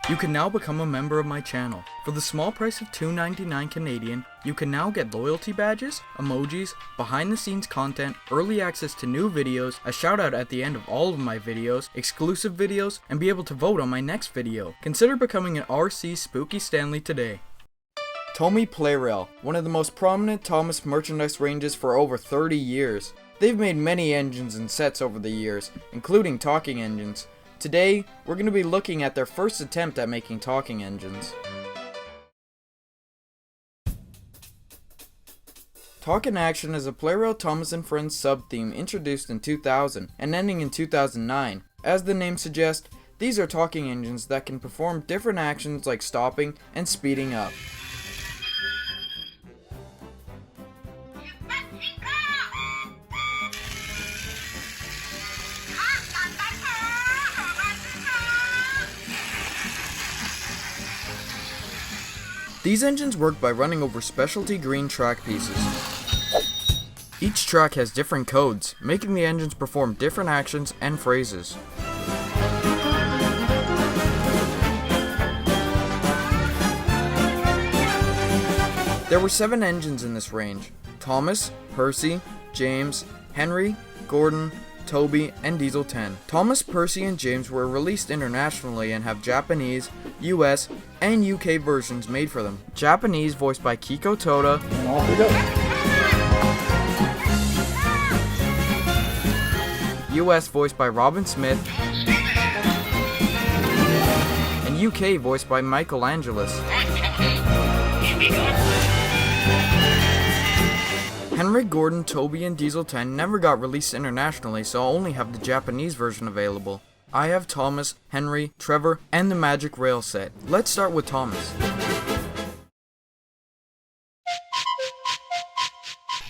You can now become a member of my channel. For the small price of $2.99 Canadian, you can now get loyalty badges, emojis, behind the scenes content, early access to new videos, a shout out at the end of all of my videos, exclusive videos, and be able to vote on my next video. Consider becoming an RC Spooky Stanley today. Tomy Plarail, one of the most prominent Thomas merchandise ranges for over 30 years. They've made many engines and sets over the years, including talking engines. Today, we're going to be looking at their first attempt at making talking engines. Talk in Action is a Plarail Thomas and Friends sub-theme introduced in 2000 and ending in 2009. As the name suggests, these are talking engines that can perform different actions like stopping and speeding up. These engines work by running over specialty green track pieces. Each track has different codes, making the engines perform different actions and phrases. There were 7 engines in this range: Thomas, Percy, James, Henry, Gordon, Toby, and Diesel 10. Thomas, Percy, and James were released internationally and have Japanese, US, and UK versions made for them. Japanese voiced by Kiko Toda, US voiced by Robin Smith, and UK voiced by Michael Angelis. Henry, Gordon, Toby, and Diesel 10 never got released internationally, so I'll only have the Japanese version available. I have Thomas, Henry, Trevor, and the Magic Rail set. Let's start with Thomas.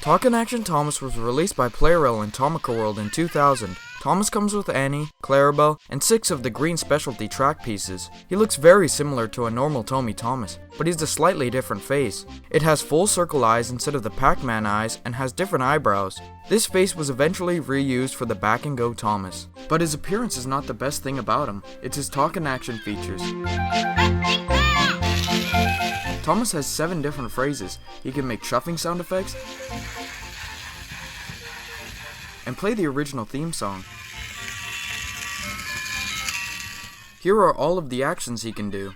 Talk in Action Thomas was released by Plarail in Tomica World in 2000. Thomas comes with Annie, Clarabelle, and 6 of the green specialty track pieces. He looks very similar to a normal Tomy Thomas, but he's a slightly different face. It has full circle eyes instead of the Pac-Man eyes and has different eyebrows. This face was eventually reused for the Back and Go Thomas. But his appearance is not the best thing about him, it's his talk and action features. Thomas has 7 different phrases. He can make shuffling sound effects and play the original theme song. Here are all of the actions he can do.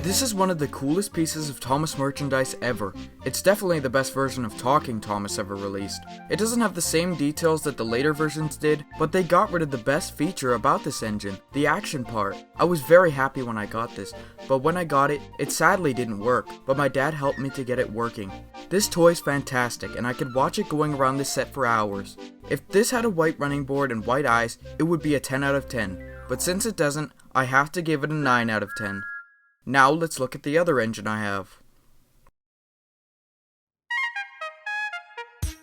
This is one of the coolest pieces of Thomas merchandise ever. It's definitely the best version of Talking Thomas ever released. It doesn't have the same details that the later versions did, but they got rid of the best feature about this engine, the action part. I was very happy when I got this, but when I got it, it sadly didn't work, but my dad helped me to get it working. This toy is fantastic, and I could watch it going around this set for hours. If this had a white running board and white eyes, it would be a 10 out of 10, but since it doesn't, I have to give it a 9 out of 10. Now let's look at the other engine I have.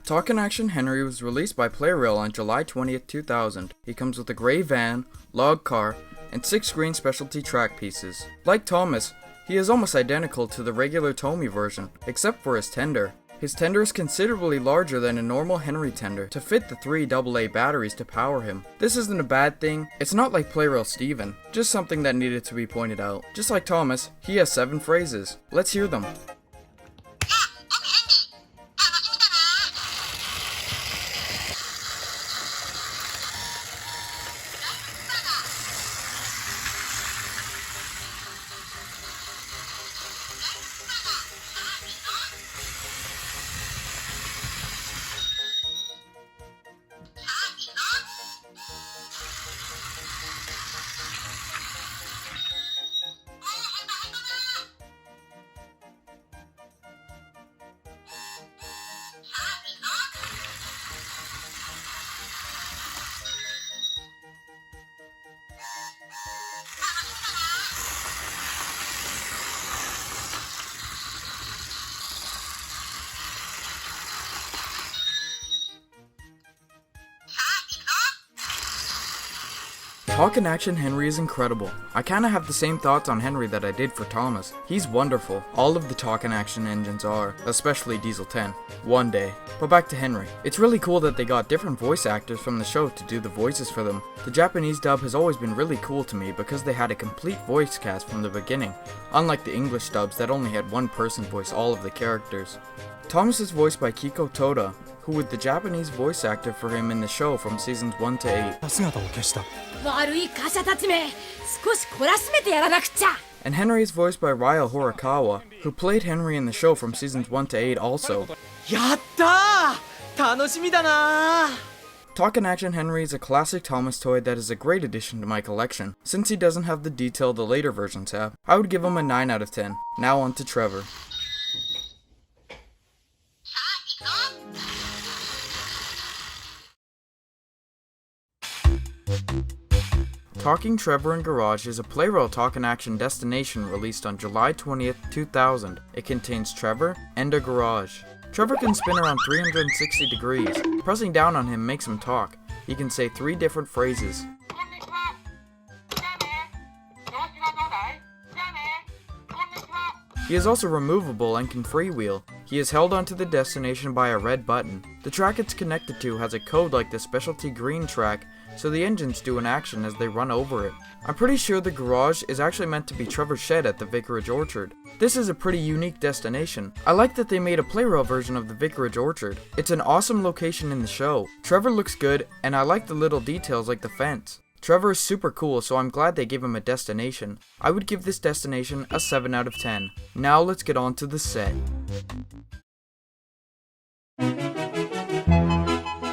Talk in Action Henry was released by Plarail on July 20th, 2000. He comes with a grey van, log car, and 6 green specialty track pieces. Like Thomas, he is almost identical to the regular Tomy version, except for his tender. His tender is considerably larger than a normal Henry tender to fit the 3 AA batteries to power him. This isn't a bad thing, it's not like Plarail Steven, just something that needed to be pointed out. Just like Thomas, he has 7 phrases. Let's hear them. Talkin' Action Henry is incredible. I kinda have the same thoughts on Henry that I did for Thomas. He's wonderful. All of the Talkin' Action engines are, especially Diesel 10. One day. But back to Henry. It's really cool that they got different voice actors from the show to do the voices for them. The Japanese dub has always been really cool to me because they had a complete voice cast from the beginning, unlike the English dubs that only had one person voice all of the characters. Thomas is voiced by Kiko Toda, who was the Japanese voice actor for him in the show from seasons 1 to 8. And Henry is voiced by Ryo Horikawa, who played Henry in the show from seasons 1 to 8 also. Yatta! Tanoshimi na! Talkin' Action Henry is a classic Thomas toy that is a great addition to my collection. Since he doesn't have the detail the later versions have, I would give him a 9 out of 10. Now on to Trevor. Talking Trevor in Garage is a Plarail Talkin' Action destination released on July 20th, 2000. It contains Trevor and a garage. Trevor can spin around 360 degrees. Pressing down on him makes him talk. He can say 3 different phrases. He is also removable and can freewheel. He is held onto the destination by a red button. The track it's connected to has a code like the specialty green track, so the engines do an action as they run over it. I'm pretty sure the garage is actually meant to be Trevor's shed at the Vicarage Orchard. This is a pretty unique destination. I like that they made a Plarail version of the Vicarage Orchard. It's an awesome location in the show. Trevor looks good, and I like the little details like the fence. Trevor is super cool, so I'm glad they gave him a destination. I would give this destination a 7 out of 10. Now let's get on to the set.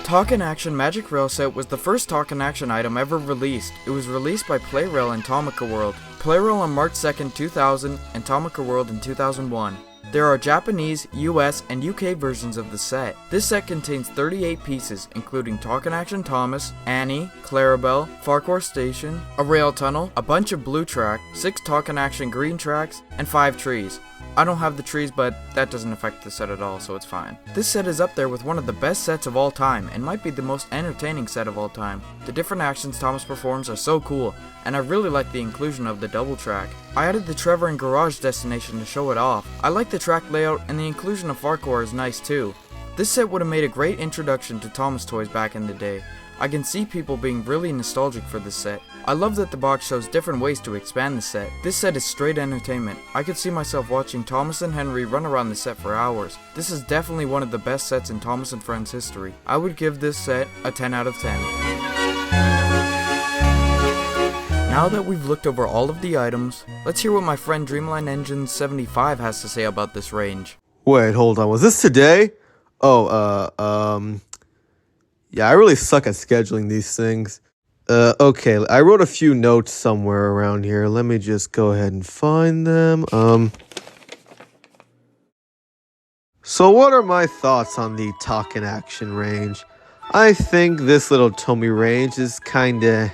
Talkin' Action Magic Rail set was the first Talkin' Action item ever released. It was released by Plarail in Tomica World. Plarail on March 2nd, 2000 and Tomica World in 2001. There are Japanese, US, and UK versions of the set. This set contains 38 pieces, including Talkin' Action Thomas, Annie, Clarabelle, Farquhar Station, a rail tunnel, a bunch of blue track, 6 Talkin' Action green tracks, and 5 trees. I don't have the trees, but that doesn't affect the set at all, so it's fine. This set is up there with one of the best sets of all time, and might be the most entertaining set of all time. The different actions Thomas performs are so cool, and I really like the inclusion of the double track. I added the Trevor and Garage destination to show it off. I like the track layout, and the inclusion of Farquhar is nice too. This set would have made a great introduction to Thomas toys back in the day. I can see people being really nostalgic for this set. I love that the box shows different ways to expand the set. This set is straight entertainment. I could see myself watching Thomas and Henry run around the set for hours. This is definitely one of the best sets in Thomas and Friends history. I would give this set a 10 out of 10. Now that we've looked over all of the items, let's hear what my friend Dreamline Engine 75 has to say about this range. Wait, hold on. Was this today? Yeah, I really suck at scheduling these things. Okay, I wrote a few notes somewhere around here. Let me just go ahead and find them. So what are my thoughts on the Talkin' Action range? I think this little Tomy range is kinda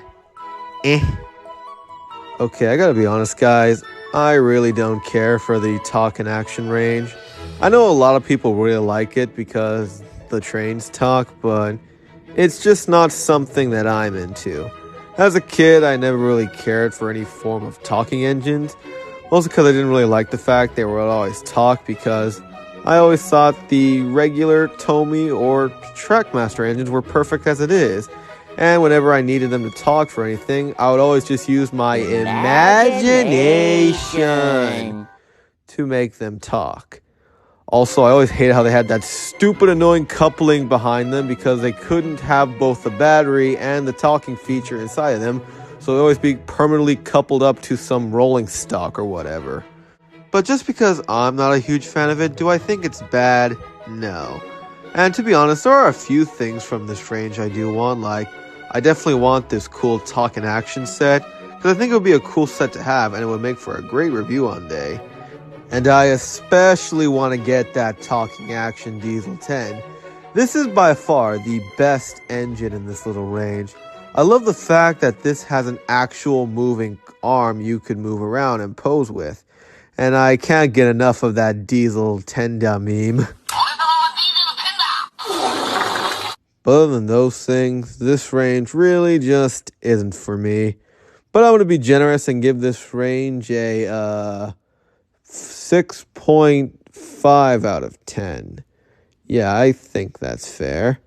Okay, I gotta be honest, guys. I really don't care for the Talkin' Action range. I know a lot of people really like it because the trains talk, but it's just not something that I'm into. As a kid, I never really cared for any form of talking engines, also because I didn't really like the fact they would always talk, because I always thought the regular Tomy or Trackmaster engines were perfect as it is, and whenever I needed them to talk for anything, I would always just use my imagination to make them talk. Also, I always hated how they had that stupid annoying coupling behind them because they couldn't have both the battery and the talking feature inside of them, so they'd always be permanently coupled up to some rolling stock or whatever. But just because I'm not a huge fan of it, do I think it's bad? No. And to be honest, there are a few things from this range I do want, like, I definitely want this cool Talkin' Action set, because I think it would be a cool set to have and it would make for a great review one day. And I especially want to get that Talking Action Diesel 10. This is by far the best engine in this little range. I love the fact that this has an actual moving arm you could move around and pose with. And I can't get enough of that Diesel Tenda meme. But other than those things, this range really just isn't for me. But I'm going to be generous and give this range a 6.5 out of 10. Yeah, I think that's fair.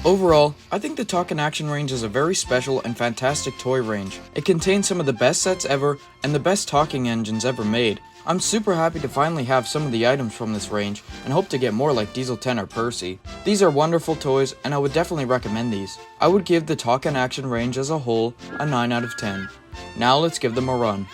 Overall, I think the Talk and Action range is a very special and fantastic toy range. It contains some of the best sets ever and the best talking engines ever made. I'm super happy to finally have some of the items from this range and hope to get more like Diesel 10 or Percy. These are wonderful toys and I would definitely recommend these. I would give the Talk and Action range as a whole a 9 out of 10. Now let's give them a run.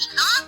きます。